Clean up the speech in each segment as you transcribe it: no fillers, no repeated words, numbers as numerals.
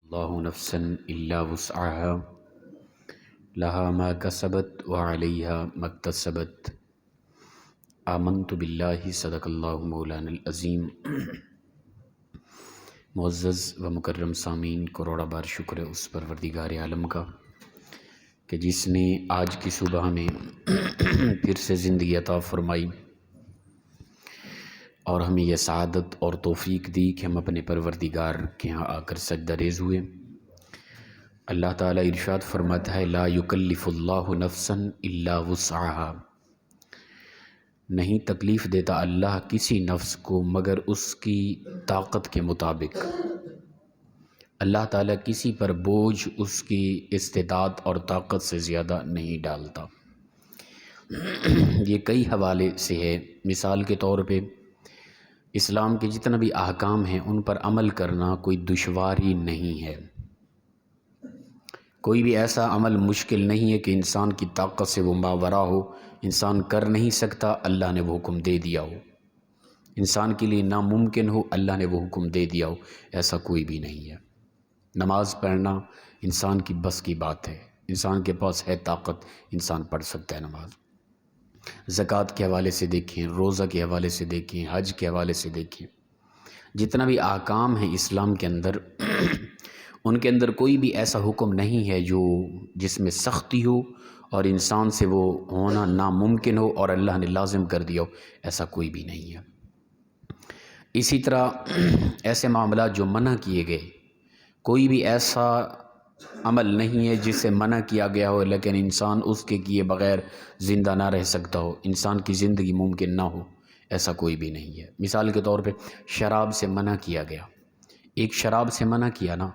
اللہ نفسا الا وسعها لها ما کسبت وعلیہا ما اکتسبت آمنت باللہ صدق اللہ مولانا العظیم۔ معزز و مکرم سامعین، کروڑا بار شکر ہے اس پروردگار عالم کا کہ جس نے آج کی صبح میں پھر سے زندگی عطا فرمائی اور ہمیں یہ سعادت اور توفیق دی کہ ہم اپنے پروردگار کے ہاں آ کر سجدہ ریز ہوئے۔ اللہ تعالیٰ ارشاد فرماتا ہے لا یکلف اللہ نفسا الا وسعها، نہیں تکلیف دیتا اللہ کسی نفس کو مگر اس کی طاقت کے مطابق۔ اللہ تعالیٰ کسی پر بوجھ اس کی استطاعت اور طاقت سے زیادہ نہیں ڈالتا۔ یہ کئی حوالے سے ہے۔ مثال کے طور پہ اسلام کے جتنا بھی احکام ہیں ان پر عمل کرنا کوئی دشواری نہیں ہے۔ کوئی بھی ایسا عمل مشکل نہیں ہے کہ انسان کی طاقت سے وہ ماوراء ہو، انسان کر نہیں سکتا، اللہ نے وہ حکم دے دیا ہو، انسان کے لیے ناممکن ہو، اللہ نے وہ حکم دے دیا ہو، ایسا کوئی بھی نہیں ہے۔ نماز پڑھنا انسان کی بس کی بات ہے، انسان کے پاس ہے طاقت، انسان پڑھ سکتا ہے نماز۔ زکوٰۃ کے حوالے سے دیکھیں، روزہ کے حوالے سے دیکھیں، حج کے حوالے سے دیکھیں، جتنا بھی احکام ہیں اسلام کے اندر ان کے اندر کوئی بھی ایسا حکم نہیں ہے جس میں سختی ہو اور انسان سے وہ ہونا ناممکن ہو اور اللہ نے لازم کر دیا ہو، ایسا کوئی بھی نہیں ہے۔ اسی طرح ایسے معاملات جو منع کیے گئے، کوئی بھی ایسا عمل نہیں ہے جس سے منع کیا گیا ہو لیکن انسان اس کے کیے بغیر زندہ نہ رہ سکتا ہو، انسان کی زندگی ممکن نہ ہو، ایسا کوئی بھی نہیں ہے۔ مثال کے طور پہ شراب سے منع کیا گیا، ایک شراب سے منع کیا نا،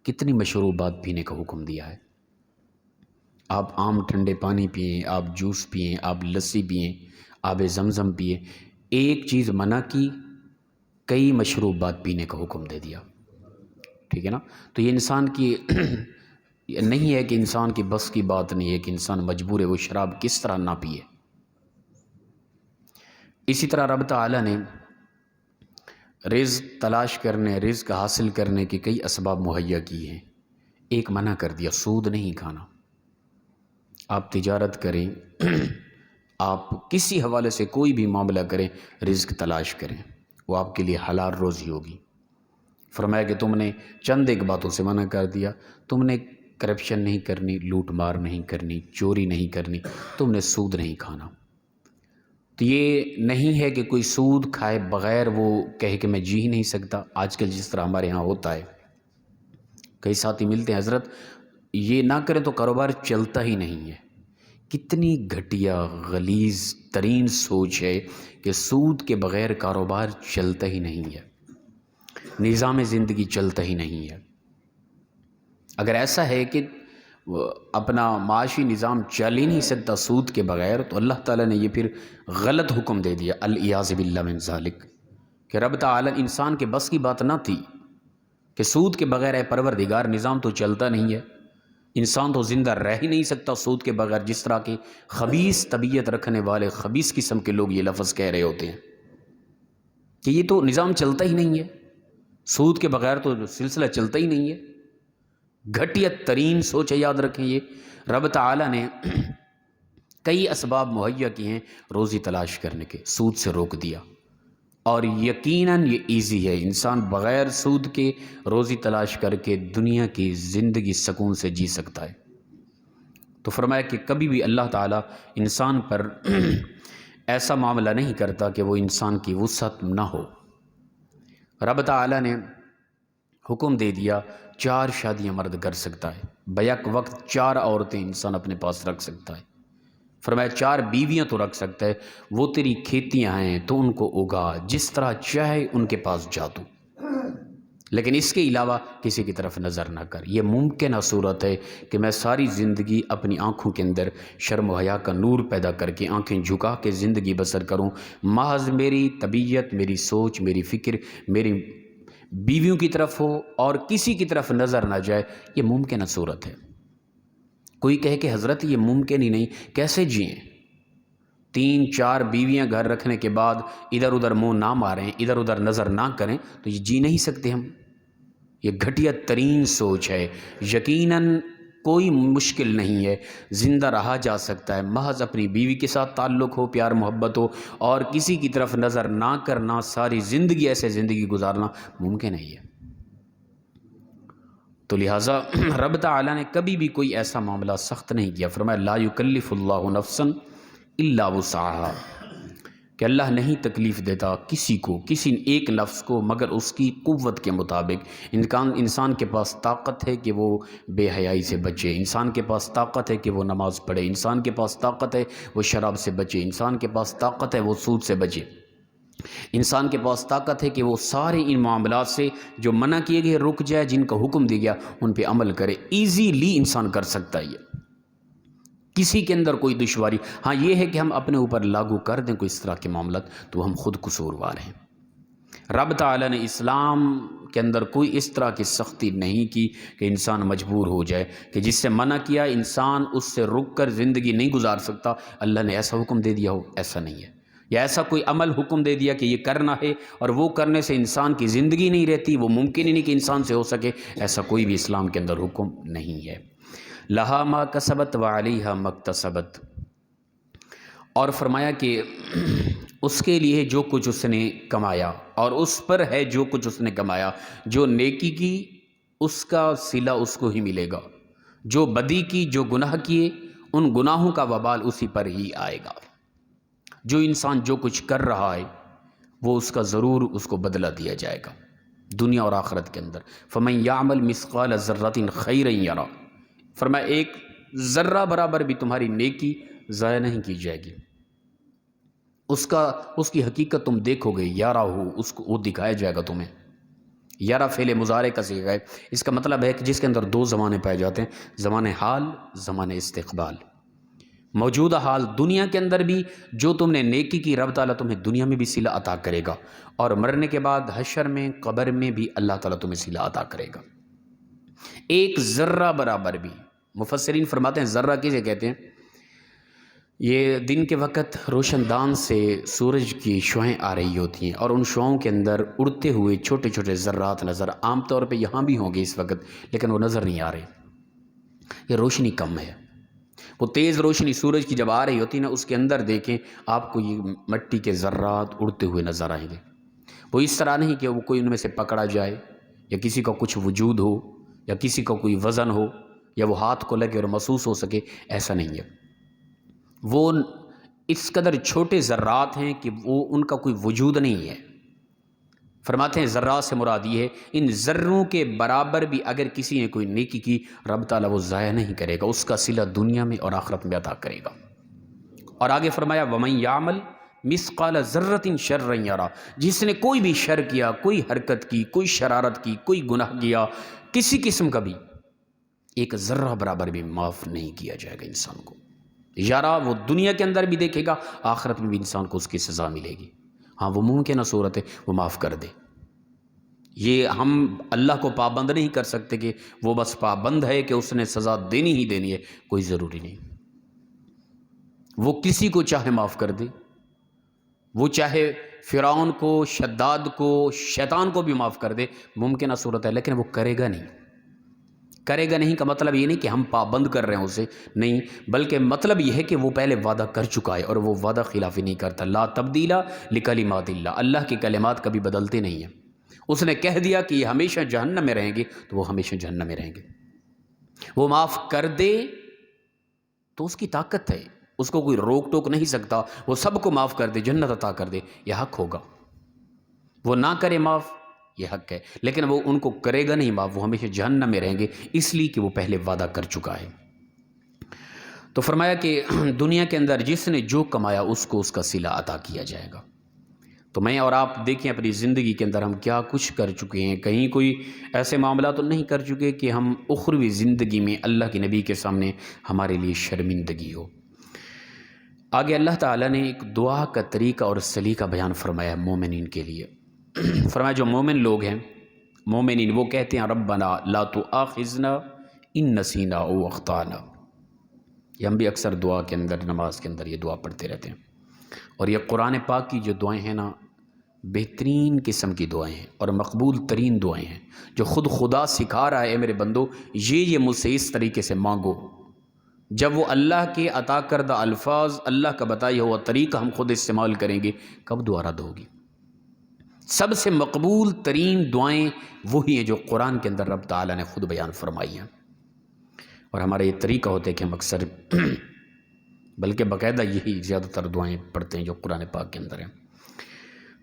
کتنی مشروبات پینے کا حکم دیا ہے۔ آپ عام ٹھنڈے پانی پئیں، آپ جوس پئیں، آپ لسی پئیں، آب زمزم پئیں، ایک چیز منع کی، کئی مشروبات پینے کا حکم دے دیا، ٹھیک ہے نا؟ تو یہ انسان کی نہیں ہے کہ انسان کی بس کی بات نہیں ہے کہ انسان مجبور ہے وہ شراب کس طرح نہ پیے۔ اسی طرح رب تعالیٰ نے رزق تلاش کرنے، رزق حاصل کرنے کے کئی اسباب مہیا کی ہیں، ایک منع کر دیا، سود نہیں کھانا۔ آپ تجارت کریں، آپ کسی حوالے سے کوئی بھی معاملہ کریں، رزق تلاش کریں، وہ آپ کے لیے حلال روزی ہوگی۔ فرمایا کہ تم نے چند ایک باتوں سے منع کر دیا، تم نے کرپشن نہیں کرنی، لوٹ مار نہیں کرنی، چوری نہیں کرنی، تم نے سود نہیں کھانا۔ تو یہ نہیں ہے کہ کوئی سود کھائے بغیر وہ کہے کہ میں جی ہی نہیں سکتا۔ آج کل جس طرح ہمارے ہاں ہوتا ہے، کئی ساتھی ملتے ہیں، حضرت یہ نہ کریں تو کاروبار چلتا ہی نہیں ہے۔ کتنی گھٹیا غلیظ ترین سوچ ہے کہ سود کے بغیر کاروبار چلتا ہی نہیں ہے، نظام زندگی چلتا ہی نہیں ہے۔ اگر ایسا ہے کہ اپنا معاشی نظام چل ہی نہیں سکتا سود کے بغیر، تو اللہ تعالیٰ نے یہ پھر غلط حکم دے دیا، الیاذ باللہ من ذالک، کہ رب تعالیٰ انسان کے بس کی بات نہ تھی کہ سود کے بغیر اے پروردگار نظام تو چلتا نہیں ہے، انسان تو زندہ رہ ہی نہیں سکتا سود کے بغیر۔ جس طرح کے خبیث طبیعت رکھنے والے خبیث قسم کے لوگ یہ لفظ کہہ رہے ہوتے ہیں کہ یہ تو نظام چلتا ہی نہیں ہے، سود کے بغیر تو سلسلہ چلتا ہی نہیں ہے۔ گھٹیا ترین سوچ ہے، یاد رکھیں یہ رب تعالیٰ نے کئی اسباب مہیا کیے ہیں روزی تلاش کرنے کے، سود سے روک دیا، اور یقیناً یہ ایزی ہے، انسان بغیر سود کے روزی تلاش کر کے دنیا کی زندگی سکون سے جی سکتا ہے۔ تو فرمایا کہ کبھی بھی اللہ تعالیٰ انسان پر ایسا معاملہ نہیں کرتا کہ وہ انسان کی وسعت نہ ہو۔ رب تعالیٰ نے حکم دے دیا 4 شادیاں مرد کر سکتا ہے، بیک وقت 4 عورتیں انسان اپنے پاس رکھ سکتا ہے۔ فرمایا 4 بیویاں تو رکھ سکتا ہے، وہ تیری کھیتیاں ہیں تو ان کو اگا، جس طرح چاہے ان کے پاس جا تو، لیکن اس کے علاوہ کسی کی طرف نظر نہ کر۔ یہ ممکنہ صورت ہے کہ میں ساری زندگی اپنی آنکھوں کے اندر شرم و حیا کا نور پیدا کر کے آنکھیں جھکا کے زندگی بسر کروں، محض میری طبیعت، میری سوچ، میری فکر میری بیویوں کی طرف ہو اور کسی کی طرف نظر نہ جائے۔ یہ ممکنہ صورت ہے۔ کوئی کہے کہ حضرت یہ ممکن ہی نہیں، کیسے جئیں؟ 3-4 بیویاں گھر رکھنے کے بعد ادھر ادھر منہ نہ ماریں، ادھر ادھر نظر نہ کریں، تو یہ جی نہیں سکتے ہم، یہ گھٹیا ترین سوچ ہے۔ یقیناً کوئی مشکل نہیں ہے، زندہ رہا جا سکتا ہے، محض اپنی بیوی کے ساتھ تعلق ہو، پیار محبت ہو، اور کسی کی طرف نظر نہ کرنا، ساری زندگی ایسے زندگی گزارنا ممکن نہیں ہے۔ تو لہٰذا رب تعالیٰ نے کبھی بھی کوئی ایسا معاملہ سخت نہیں کیا۔ فرمایا لا یکلف اللہ نفسا الا وسعها، کہ اللہ نہیں تکلیف دیتا کسی کو، کسی ایک نفس کو، مگر اس کی قوت کے مطابق۔ انسان کے پاس طاقت ہے کہ وہ بے حیائی سے بچے، انسان کے پاس طاقت ہے کہ وہ نماز پڑھے، انسان کے پاس طاقت ہے وہ شراب سے بچے، انسان کے پاس طاقت ہے وہ سود سے بچے، انسان کے پاس طاقت ہے کہ وہ سارے ان معاملات سے جو منع کیے گئے رک جائے، جن کا حکم دیا گیا ان پہ عمل کرے۔ ایزیلی انسان کر سکتا ہے، یہ کسی کے اندر کوئی دشواری۔ ہاں یہ ہے کہ ہم اپنے اوپر لاگو کر دیں کوئی اس طرح کے معاملات تو ہم خود قصوروار ہیں۔ رب تعالیٰ نے اسلام کے اندر کوئی اس طرح کی سختی نہیں کی کہ انسان مجبور ہو جائے، کہ جس سے منع کیا انسان اس سے رک کر زندگی نہیں گزار سکتا، اللہ نے ایسا حکم دے دیا ہو، ایسا نہیں ہے۔ یا ایسا کوئی عمل حکم دے دیا کہ یہ کرنا ہے اور وہ کرنے سے انسان کی زندگی نہیں رہتی، وہ ممکن ہی نہیں کہ انسان سے ہو سکے، ایسا کوئی بھی اسلام کے اندر حکم نہیں ہے۔ لہا ما کسبت وعلیہا ما اکتسبت، اور فرمایا کہ اس کے لیے جو کچھ اس نے کمایا اور اس پر ہے جو کچھ اس نے کمایا، جو نیکی کی اس کا صلہ اس کو ہی ملے گا، جو بدی کی، جو گناہ کیے ان گناہوں کا وبال اسی پر ہی آئے گا۔ جو انسان جو کچھ کر رہا ہے وہ اس کا ضرور اس کو بدلہ دیا جائے گا دنیا اور آخرت کے اندر۔ فَمَن يَعْمَلْ مِثْقَالَ ذَرَّةٍ خَيْرًا يَرَهُ، فرمایا ایک ذرہ برابر بھی تمہاری نیکی ضائع نہیں کی جائے گی، اس کی حقیقت تم دیکھو گے، یارہ ہو، اس کو وہ دکھایا جائے گا تمہیں۔ یارہ فعل مضارع کا صیغہ ہے، اس کا مطلب ہے کہ جس کے اندر دو زمانے پائے جاتے ہیں، زمان حال، زمان استقبال۔ موجودہ حال دنیا کے اندر بھی جو تم نے نیکی کی، رب تعالیٰ تمہیں دنیا میں بھی صلہ عطا کرے گا، اور مرنے کے بعد حشر میں، قبر میں بھی اللہ تعالیٰ تمہیں صلہ عطا کرے گا۔ ایک ذرہ برابر بھی، مفسرین فرماتے ہیں ذرہ کسے کہتے ہیں؟ یہ دن کے وقت روشن دان سے سورج کی شعاعیں آ رہی ہوتی ہیں، اور ان شعاؤں کے اندر اڑتے ہوئے چھوٹے چھوٹے ذرات نظر، عام طور پہ یہاں بھی ہوں گے اس وقت لیکن وہ نظر نہیں آ رہے، یہ روشنی کم ہے۔ وہ تیز روشنی سورج کی جب آ رہی ہوتی ہے نا، اس کے اندر دیکھیں آپ کو یہ مٹی کے ذرات اڑتے ہوئے نظر آئیں گے۔ وہ اس طرح نہیں کہ وہ کوئی ان میں سے پکڑا جائے، یا کسی کا کچھ وجود ہو، یا کسی کا کوئی وزن ہو، یا وہ ہاتھ کو لگے اور محسوس ہو سکے، ایسا نہیں ہے۔ وہ اس قدر چھوٹے ذرات ہیں کہ وہ ان کا کوئی وجود نہیں ہے۔ فرماتے ہیں ذرات سے مراد یہ ہے ان ذروں کے برابر بھی اگر کسی نے کوئی نیکی کی، رب تعالیٰ وہ ضائع نہیں کرے گا، اس کا صلہ دنیا میں اور آخرت میں عطا کرے گا۔ اور آگے فرمایا وَمَن يَعْمَلْ مِثْقَالَ ذَرَّةٍ شَرًّا يَرَهُ، جس نے کوئی بھی شر کیا، کوئی حرکت کی، کوئی شرارت کی، کوئی گناہ کیا، کسی قسم کا بھی، ایک ذرہ برابر بھی معاف نہیں کیا جائے گا انسان کو۔ یارہ وہ دنیا کے اندر بھی دیکھے گا، آخرت میں بھی انسان کو اس کی سزا ملے گی۔ ہاں وہ ممکنہ صورت ہے وہ معاف کر دے، یہ ہم اللہ کو پابند نہیں کر سکتے کہ وہ بس پابند ہے کہ اس نے سزا دینی ہی دینی ہے، کوئی ضروری نہیں۔ وہ کسی کو چاہے معاف کر دے، وہ چاہے فرعون کو، شداد کو، شیطان کو بھی معاف کر دے، ممکنہ صورت ہے، لیکن وہ کرے گا نہیں۔ کرے گا نہیں کا مطلب یہ نہیں کہ ہم پابند کر رہے ہیں اسے، نہیں، بلکہ مطلب یہ ہے کہ وہ پہلے وعدہ کر چکا ہے اور وہ وعدہ خلافی نہیں کرتا۔ لا تبدیل لکلمات اللہ، اللہ کی کلمات کبھی بدلتے نہیں ہیں۔ اس نے کہہ دیا کہ یہ ہمیشہ جہنم میں رہیں گے تو وہ ہمیشہ جہنم میں رہیں گے۔ وہ معاف کر دے تو اس کی طاقت ہے، اس کو کوئی روک ٹوک نہیں سکتا، وہ سب کو معاف کر دے، جنت عطا کر دے، یہ حق ہوگا۔ وہ نہ کرے معاف، یہ حق ہے، لیکن وہ ان کو کرے گا نہیں معاف، وہ ہمیشہ جہنم میں رہیں گے، اس لیے کہ وہ پہلے وعدہ کر چکا ہے۔ تو فرمایا کہ دنیا کے اندر جس نے جو کمایا اس کو اس کا صلہ عطا کیا جائے گا۔ تو میں اور آپ دیکھیں اپنی زندگی کے اندر ہم کیا کچھ کر چکے ہیں، کہیں کوئی ایسے معاملات تو نہیں کر چکے کہ ہم اخروی زندگی میں اللہ کے نبی کے سامنے ہمارے لیے شرمندگی ہو۔ آگے اللہ تعالیٰ نے ایک دعا کا طریقہ اور سلیقہ بیان فرمایا مومنین کے لیے۔ فرمایا جو مومن لوگ ہیں، مومنین، وہ کہتے ہیں ربنا لا تؤاخذنا ان نسینا او اخطانا۔ یہ ہم بھی اکثر دعا کے اندر، نماز کے اندر یہ دعا پڑھتے رہتے ہیں، اور یہ قرآن پاک کی جو دعائیں ہیں نا، بہترین قسم کی دعائیں ہیں اور مقبول ترین دعائیں ہیں جو خود خدا سکھا رہا ہے، اے میرے بندو یہ مجھ سے اس طریقے سے مانگو۔ جب وہ اللہ کے عطا کردہ الفاظ، اللہ کا بتایا ہوا طریقہ ہم خود استعمال کریں گے، کب دعا رد ہوگی؟ سب سے مقبول ترین دعائیں وہی ہیں جو قرآن کے اندر رب تعالیٰ نے خود بیان فرمائی ہیں، اور ہمارا یہ طریقہ ہوتا ہے کہ ہم اکثر بلکہ باقاعدہ یہی زیادہ تر دعائیں پڑھتے ہیں جو قرآن پاک کے اندر ہیں۔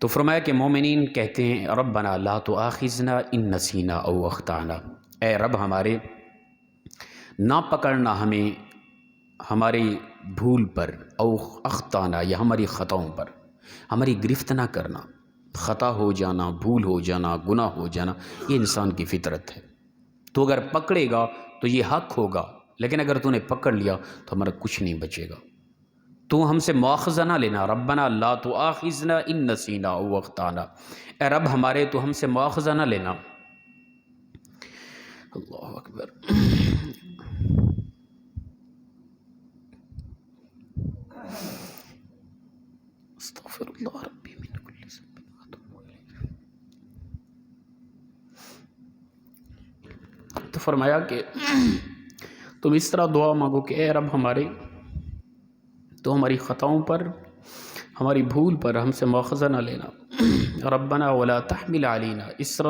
تو فرمایا کہ مومنین کہتے ہیں ربنا لا تؤاخذنا ان نسینا او اخطانا، اے رب ہمارے نہ پکڑنا ہمیں ہماری بھول پر، او اخطانا یا ہماری خطاؤں پر، ہماری گرفت نہ کرنا۔ خطا ہو جانا، بھول ہو جانا، گناہ ہو جانا یہ انسان کی فطرت ہے۔ تو اگر پکڑے گا تو یہ حق ہوگا، لیکن اگر تو نے پکڑ لیا تو ہمارا کچھ نہیں بچے گا۔ تو ہم سے مواخذہ نہ لینا، ربنا لا تؤاخذنا ان نسینا او اخطانا، اے رب ہمارے تو ہم سے مواخذہ نہ لینا۔ اللہ اکبر۔ استغفر اللہ ربی من کل ذنب واتوب الیہ۔ تو فرمایا کہ تم اس طرح دعا مانگو کہ اے رب ہمارے تو ہماری خطاؤں پر، ہماری بھول پر ہم سے مواخذہ نہ لینا۔ ربنا ولا تحمل علینا اسرا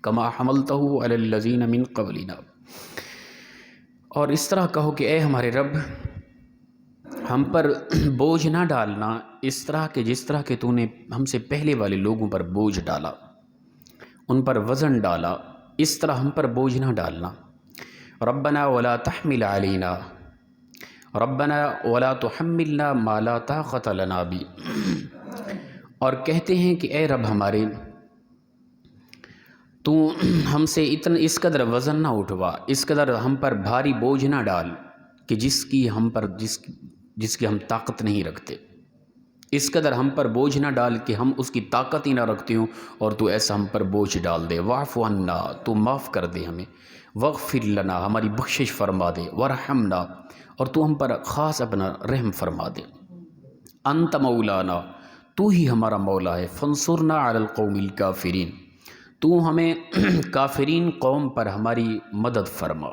کما حملتہ علی الذین من قبلنا، اور اس طرح کہو کہ اے ہمارے رب ہم پر بوجھ نہ ڈالنا اس طرح کہ جس طرح کہ تو نے ہم سے پہلے والے لوگوں پر بوجھ ڈالا، ان پر وزن ڈالا، اس طرح ہم پر بوجھ نہ ڈالنا۔ ربنا ولا تحمل علینا، ربنا ولا تحملنا ما لا طاقت لنا بی، اور کہتے ہیں کہ اے رب ہمارے تو ہم سے اس قدر وزن نہ اٹھوا، اس قدر ہم پر بھاری بوجھ نہ ڈال کہ جس کی ہم طاقت نہیں رکھتے، اس قدر ہم پر بوجھ نہ ڈال کہ ہم اس کی طاقت ہی نہ رکھتے ہوں اور تو ایسا ہم پر بوجھ ڈال دے۔ واعف عنا، تو معاف کر دے ہمیں، واغفر لنا، ہماری بخشش فرما دے، وارحمنا، اور تو ہم پر خاص اپنا رحم فرما دے۔ انت مولانا، تو ہی ہمارا مولا ہے، فانصرنا علی القوم الکافرین، تو ہمیں کافرین قوم پر ہماری مدد فرما۔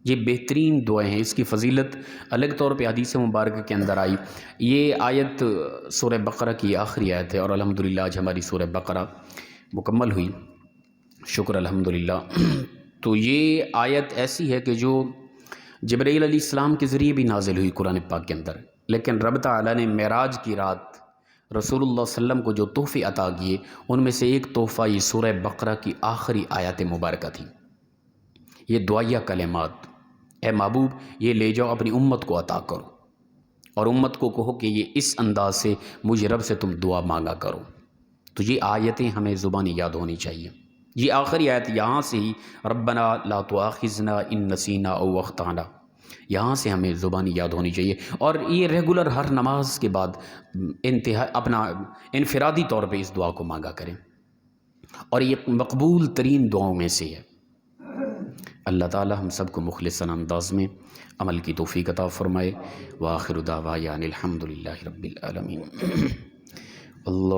یہ بہترین دعائیں ہیں، اس کی فضیلت الگ طور پہ حدیث مبارکہ کے اندر آئی۔ یہ آیت سورہ بقرہ کی آخری آیت ہے، اور الحمدللہ آج ہماری سورہ بقرہ مکمل ہوئی، شکر الحمدللہ۔ تو یہ آیت ایسی ہے کہ جو جبرائیل علیہ السلام کے ذریعے بھی نازل ہوئی قرآن پاک کے اندر، لیکن رب تعالیٰ نے معراج کی رات رسول اللہ صلی اللہ علیہ وسلم کو جو تحفے عطا کیے ان میں سے ایک تحفہ یہ سورہ بقرہ کی آخری آیات مبارکہ تھی۔ یہ دعائیہ کلمات، اے محبوب یہ لے جاؤ اپنی امت کو عطا کرو، اور امت کو کہو کہ یہ اس انداز سے مجھے رب سے تم دعا مانگا کرو۔ تو یہ آیتیں ہمیں زبانی یاد ہونی چاہیے۔ یہ آخری آیت یہاں سے ہی ربنا لا تؤاخذنا ان نسینا او اخطانا، یہاں سے ہمیں زبانی یاد ہونی چاہیے، اور یہ ریگولر ہر نماز کے بعد اپنا انفرادی طور پہ اس دعا کو مانگا کریں، اور یہ مقبول ترین دعاؤں میں سے ہے۔ اللہ تعالی ہم سب کو مخلص انداز میں عمل کی توفیق عطا فرمائے۔ وآخر دعوانا الحمدللہ رب العالمین۔ اللہ